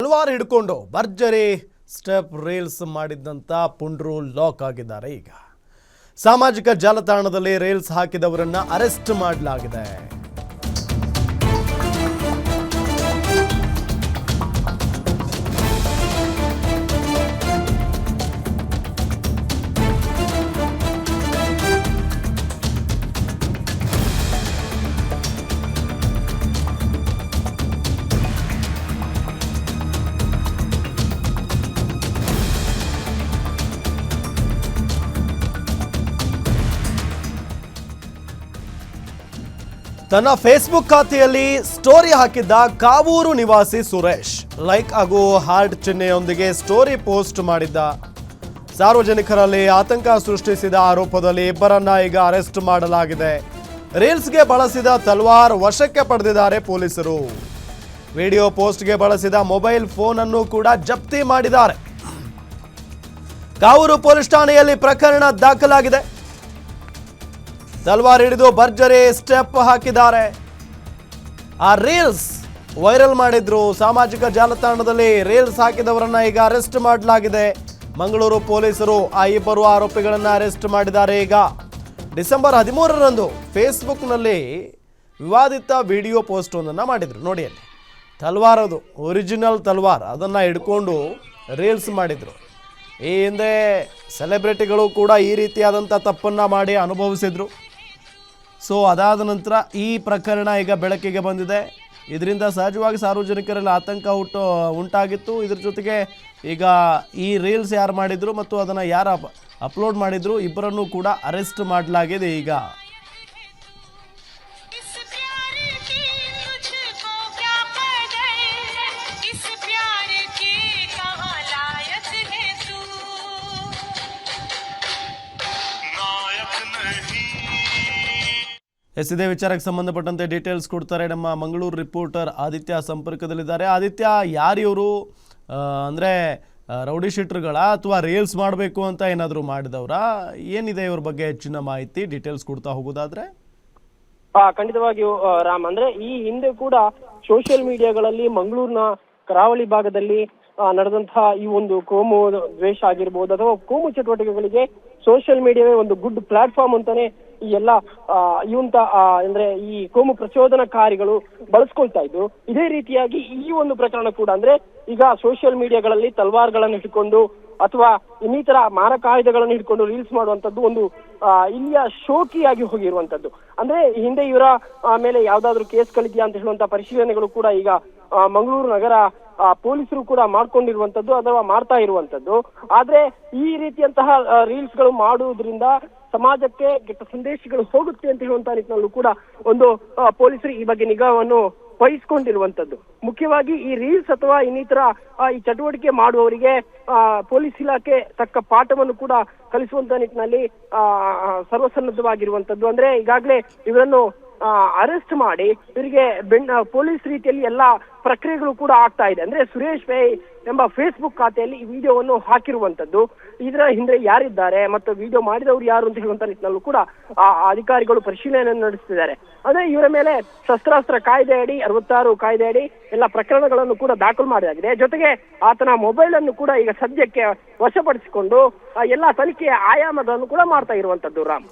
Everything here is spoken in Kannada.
ತಲವಾರ್ ಹಿಡ್ಕೊಂಡು ಭರ್ಜರಿ ಸ್ಟೆಪ್ ರೀಲ್ಸ್ ಮಾಡಿದಂತ ಪುಂಡ್ರು ಲಾಕ್ ಆಗಿದ್ದಾರೆ. ಈಗ ಸಾಮಾಜಿಕ ಜಾಲತಾಣದಲ್ಲಿ ರೀಲ್ಸ್ ಹಾಕಿದವರನ್ನ ಅರೆಸ್ಟ್ ಮಾಡಲಾಗಿದೆ. ತನ್ನ ಫೇಸ್ಬುಕ್ ಖಾತೆಯಲ್ಲಿ ಸ್ಟೋರಿ ಹಾಕಿದ್ದ ಕಾವೂರು ನಿವಾಸಿ ಸುರೇಶ್ ಲೈಕ್ ಹಾಗೂ ಹಾರ್ಟ್ ಚಿಹ್ನೆಯೊಂದಿಗೆ ಸ್ಟೋರಿ ಪೋಸ್ಟ್ ಮಾಡಿದ್ದ. ಸಾರ್ವಜನಿಕರಲ್ಲಿ ಆತಂಕ ಸೃಷ್ಟಿಸಿದ ಆರೋಪದಲ್ಲಿ ಇಬ್ಬರನ್ನ ಈಗ ಅರೆಸ್ಟ್ ಮಾಡಲಾಗಿದೆ. ರೀಲ್ಸ್ಗೆ ಬಳಸಿದ ತಲ್ವಾರ್ ವಶಕ್ಕೆ ಪಡೆದಿದ್ದಾರೆ ಪೊಲೀಸರು. ವಿಡಿಯೋ ಪೋಸ್ಟ್ಗೆ ಬಳಸಿದ ಮೊಬೈಲ್ ಫೋನ್ ಅನ್ನು ಕೂಡ ಜಪ್ತಿ ಮಾಡಿದ್ದಾರೆ. ಕಾವೂರು ಪೊಲೀಸ್ ಠಾಣೆಯಲ್ಲಿ ಪ್ರಕರಣ ದಾಖಲಾಗಿದೆ. ತಲ್ವಾರ್ ಹಿಡಿದು ಭರ್ಜರಿ ಸ್ಟೆಪ್ ಹಾಕಿದ್ದಾರೆ. ಆ ರೀಲ್ಸ್ ವೈರಲ್ ಮಾಡಿದ್ರು. ಸಾಮಾಜಿಕ ಜಾಲತಾಣದಲ್ಲಿ ರೀಲ್ಸ್ ಹಾಕಿದವರನ್ನ ಈಗ ಅರೆಸ್ಟ್ ಮಾಡಲಾಗಿದೆ. ಮಂಗಳೂರು ಪೊಲೀಸರು ಆ ಇಬ್ಬರು ಆರೋಪಿಗಳನ್ನ ಅರೆಸ್ಟ್ ಮಾಡಿದ್ದಾರೆ. ಈಗ ಡಿಸೆಂಬರ್ 13ರಂದು ಫೇಸ್ಬುಕ್ನಲ್ಲಿ ವಿವಾದಿತ ವಿಡಿಯೋ ಪೋಸ್ಟ್ ಒಂದನ್ನು ಮಾಡಿದ್ರು. ನೋಡಿ ಅಲ್ಲಿ ತಲ್ವಾರ್, ಅದು ಒರಿಜಿನಲ್ ತಲ್ವಾರ್, ಅದನ್ನು ಹಿಡ್ಕೊಂಡು ರೀಲ್ಸ್ ಮಾಡಿದ್ರು. ಈ ಹಿಂದೆ ಸೆಲೆಬ್ರಿಟಿಗಳು ಕೂಡ ಈ ರೀತಿಯಾದಂಥ ತಪ್ಪನ್ನು ಮಾಡಿ ಅನುಭವಿಸಿದ್ರು. ಸೊ ಅದಾದ ನಂತರ ಈ ಪ್ರಕರಣ ಈಗ ಬೆಳಕಿಗೆ ಬಂದಿದೆ. ಇದರಿಂದ ಸಹಜವಾಗಿ ಸಾರ್ವಜನಿಕರಲ್ಲಿ ಆತಂಕ ಉಂಟಾಗಿತ್ತು. ಇದ್ರ ಜೊತೆಗೆ ಈಗ ಈ ರೀಲ್ಸ್ ಯಾರು ಮಾಡಿದ್ರು ಮತ್ತು ಅದನ್ನು ಯಾರು ಅಪ್ಲೋಡ್ ಮಾಡಿದ್ರು ಇಬ್ಬರನ್ನು ಕೂಡ ಅರೆಸ್ಟ್ ಮಾಡಲಾಗಿದೆ. ಈಗ ಇದೇ ವಿಚಾರಕ್ಕೆ ಸಂಬಂಧಪಟ್ಟಂತೆ ಡೀಟೇಲ್ಸ್ ಕೊಡ್ತಾರೆ ನಮ್ಮ ಮಂಗಳೂರು ರಿಪೋರ್ಟರ್ ಆದಿತ್ಯ ಸಂಪರ್ಕದಲ್ಲಿದ್ದಾರೆ. ಆದಿತ್ಯ, ಯಾರಿವರು? ಅಂದರೆ ರೌಡಿ ಶೀಟರ್ಗಳ ಅಥವಾ ರೀಲ್ಸ್ ಮಾಡಬೇಕು ಅಂತ ಏನಾದರೂ ಮಾಡಿದವರ? ಏನಿದೆ ಇವ್ರ ಬಗ್ಗೆ ಹೆಚ್ಚಿನ ಮಾಹಿತಿ, ಡೀಟೇಲ್ಸ್ ಕೊಡ್ತಾ ಹೋಗೋದಾದ್ರೆ? ಖಂಡಿತವಾಗಿಯೂ ರಾಮ್, ಅಂದ್ರೆ ಈ ಹಿಂದೆ ಕೂಡ ಸೋಷಿಯಲ್ ಮೀಡಿಯಾಗಳಲ್ಲಿ ಮಂಗಳೂರಿನ ಕರಾವಳಿ ಭಾಗದಲ್ಲಿ ನಡೆದಂತಹ ಈ ಒಂದು ಕೋಮು ದ್ವೇಷ ಆಗಿರ್ಬೋದು ಅಥವಾ ಕೋಮು ಚಟುವಟಿಕೆಗಳಿಗೆ ಸೋಷಿಯಲ್ ಮೀಡಿಯಾವೇ ಒಂದು ಗುಡ್ ಪ್ಲಾಟ್ಫಾರ್ಮ್ ಅಂತಾನೆ ಈ ಎಲ್ಲ ಅಂದ್ರೆ ಈ ಕೋಮು ಪ್ರಚೋದನಕಾರಿಗಳು ಬಳಸ್ಕೊಳ್ತಾ ಇದ್ರು. ಇದೇ ರೀತಿಯಾಗಿ ಈ ಒಂದು ಪ್ರಕರಣ ಕೂಡ ಅಂದ್ರೆ ಈಗ ಸೋಷಿಯಲ್ ಮೀಡಿಯಾಗಳಲ್ಲಿ ತಲ್ವಾರ್ಗಳನ್ನು ಹಿಡ್ಕೊಂಡು ಅಥವಾ ಇನ್ನಿತರ ಮಾರಕಾಯುಧಗಳನ್ನು ಹಿಡ್ಕೊಂಡು ರೀಲ್ಸ್ ಮಾಡುವಂತದ್ದು ಒಂದು ಇಲ್ಲಿಯ ಶೋಕಿಯಾಗಿ ಹೋಗಿರುವಂತದ್ದು. ಅಂದ್ರೆ ಹಿಂದೆ ಇವರ ಮೇಲೆ ಯಾವ್ದಾದ್ರು ಕೇಸ್ಗಳಿದೆಯಾ ಅಂತ ಹೇಳುವಂತ ಪರಿಶೀಲನೆಗಳು ಕೂಡ ಈಗ ಮಂಗಳೂರು ನಗರ ಪೊಲೀಸರು ಕೂಡ ಮಾಡ್ಕೊಂಡಿರುವಂತದ್ದು ಅಥವಾ ಮಾಡ್ತಾ ಇರುವಂತದ್ದು. ಆದ್ರೆ ಈ ರೀತಿಯಂತಹ ರೀಲ್ಸ್ ಗಳು ಮಾಡುವುದರಿಂದ ಸಮಾಜಕ್ಕೆ ಕೆಟ್ಟ ಸಂದೇಶಗಳು ಹೋಗುತ್ತೆ ಅಂತ ಹೇಳುವಂತ ನಿಟ್ಟಿನಲ್ಲೂ ಕೂಡ ಒಂದು ಪೊಲೀಸರು ಈ ಬಗ್ಗೆ ನಿಗಾವನ್ನು ವಹಿಸಿಕೊಂಡಿರುವಂತದ್ದು. ಮುಖ್ಯವಾಗಿ ಈ ರೀಲ್ಸ್ ಅಥವಾ ಇನ್ನಿತರ ಈ ಚಟುವಟಿಕೆ ಮಾಡುವವರಿಗೆ ಪೊಲೀಸ್ ಇಲಾಖೆ ತಕ್ಕ ಪಾಠವನ್ನು ಕೂಡ ಕಲಿಸುವಂತ ನಿಟ್ಟಿನಲ್ಲಿ ಸರ್ವಸನ್ನದ್ಧವಾಗಿರುವಂತದ್ದು. ಅಂದ್ರೆ ಈಗಾಗಲೇ ಇವರನ್ನು ಅರೆಸ್ಟ್ ಮಾಡಿ ಇವರಿಗೆ ಪೊಲೀಸ್ ರೀತಿಯಲ್ಲಿ ಎಲ್ಲಾ ಪ್ರಕ್ರಿಯೆಗಳು ಕೂಡ ಆಗ್ತಾ ಇದೆ. ಅಂದ್ರೆ ಸುರೇಶ್ ವೈ ಎಂಬ ಫೇಸ್ಬುಕ್ ಖಾತೆಯಲ್ಲಿ ಈ ವಿಡಿಯೋವನ್ನು ಹಾಕಿರುವಂತದ್ದು. ಇದರ ಹಿಂದೆ ಯಾರಿದ್ದಾರೆ ಮತ್ತು ವಿಡಿಯೋ ಮಾಡಿದವರು ಯಾರು ಅಂತ ಹೇಳುವಂತ ನಿಟ್ಟಿನಲ್ಲೂ ಕೂಡ ಅಧಿಕಾರಿಗಳು ಪರಿಶೀಲನೆಯನ್ನು ನಡೆಸುತ್ತಿದ್ದಾರೆ. ಅಂದ್ರೆ ಇವರ ಮೇಲೆ ಶಸ್ತ್ರಾಸ್ತ್ರ ಕಾಯ್ದೆ ಅಡಿ 66 ಕಾಯ್ದೆ ಅಡಿ ಎಲ್ಲ ಪ್ರಕರಣಗಳನ್ನು ಕೂಡ ದಾಖಲು ಮಾಡಲಾಗಿದೆ. ಜೊತೆಗೆ ಆತನ ಮೊಬೈಲ್ ಅನ್ನು ಕೂಡ ಈಗ ಸದ್ಯಕ್ಕೆ ವಶಪಡಿಸಿಕೊಂಡು ಎಲ್ಲ ತನಿಖೆಯ ಆಯಾಮಗಳನ್ನು ಕೂಡ ಮಾಡ್ತಾ ಇರುವಂತದ್ದು. ರಾಮ್,